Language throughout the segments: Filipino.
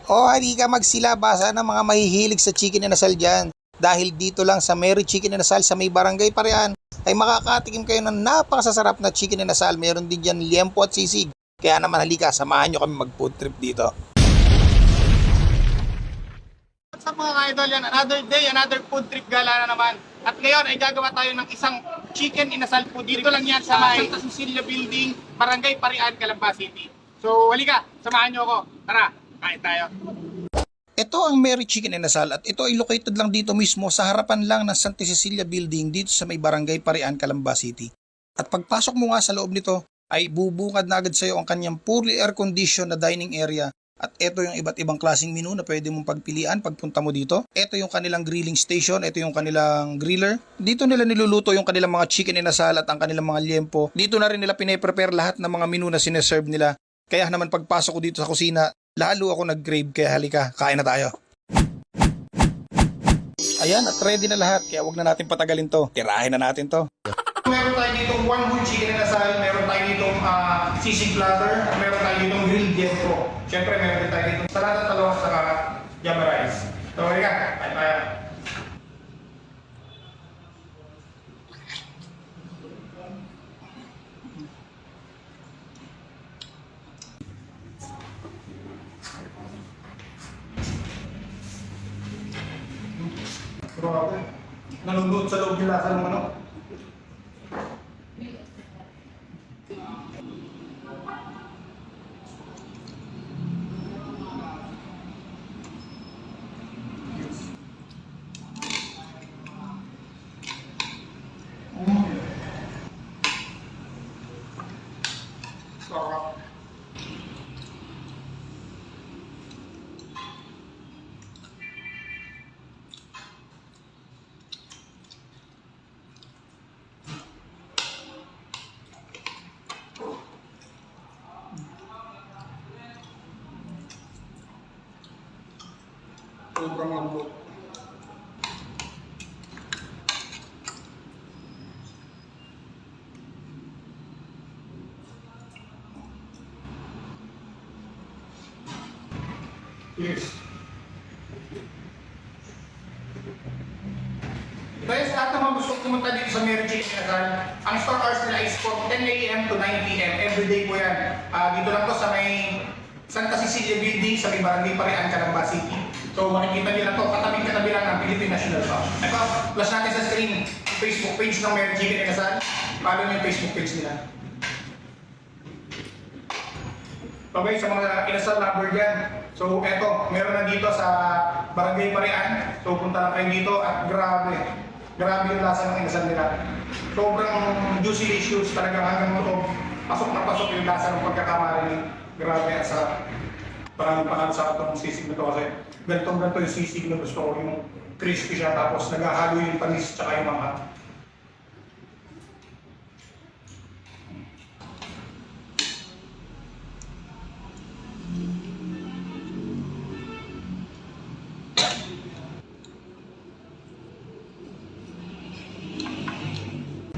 O halika magsilabasa ng mga mahihilig sa chicken inasal dyan. Dahil dito lang sa Mary Chicken Inasal sa may Barangay Parian ay makakatikim kayo ng napakasasarap na chicken inasal. Meron din dyan liempo at sisig. Kaya naman halika, samahan nyo kami mag food trip dito. What's up mga idol, yan another day, another food trip gala na naman. At ngayon ay gagawa tayo ng isang chicken inasal po. Dito lang yan sa Santa Cecilia Building, Barangay Parian, Calamba City. So halika, samahan nyo ako. Tara, kain tayo. Ito ang Mary Chicken Inasal at ito ay located lang dito mismo sa harapan lang ng Santa Cecilia Building dito sa may Barangay Parian, Calamba City. At pagpasok mo nga sa loob nito ay bubungad na agad sa iyo ang kanyang fully air conditioned na dining area. At ito yung iba't ibang klaseng menu na pwede mong pagpilian pagpunta mo dito. Ito yung kanilang grilling station, ito yung kanilang griller. Dito nila niluluto yung kanilang mga chicken inasal at ang kanilang mga liempo. Dito na rin nila pine-prepare lahat ng mga menu na sineserve nila. Kaya naman pagpasok ko dito sa kusina, lalo ako nag-crave, kaya halika, kain na tayo. Ayan, at ready na lahat, kaya wag na natin patagalin to. Tirahin na natin to. Meron tayo ditong one whole chicken inasal, meron tayo ditong sisig platter, at meron tayo ditong grilled liempo. Siyempre meron din tayo ditong salada talong at saka java rice. So halika, kain tayo. Grabe. Nalulod sa loob yung lasa ng manok. Sarap. Sobrang lambot. Yes. Dahil sa lahat naman gusto pumunta dito sa Mary Chicken Inasal, ang store hours nila is from 10 a.m. to 9 p.m. Everyday po yan. Dito lang to sa may Santa Cecilia Building sa may Barangay Parian, Calamba City. So makikita nila to, katabing-katabi lang ng Philippine National Bank. Ito, flash natin sa screen, Facebook page ng Mary Chicken Inasal. Follow nyo yung Facebook page nila. Okay, sa mga inasal lover dyan. So eto, meron na dito sa Barangay Parian. So punta lang kayo dito at grabe. Grabe yung lasa ng inasal nila. Sobrang juicy-licious talaga hanggang mo pasok na pasok yung lasa ng pagkakamari. Grabe at sa parang sa itong sisig na ito kasi ganito yung sisig na gusto ko, yung crispy siya tapos naghahalo yung panis tsaka yung mga.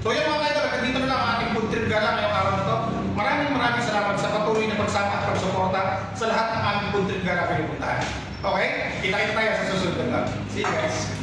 So yan mga idol, dito na lang ang ating food trip gala ngayong araw na to. Maraming salamat sa patuloy na pagsama at pagsuporta sa lahat ng aming food trip gala pinupuntahan. Okay? Kita-kita tayo sa susunod na vlog. See you guys!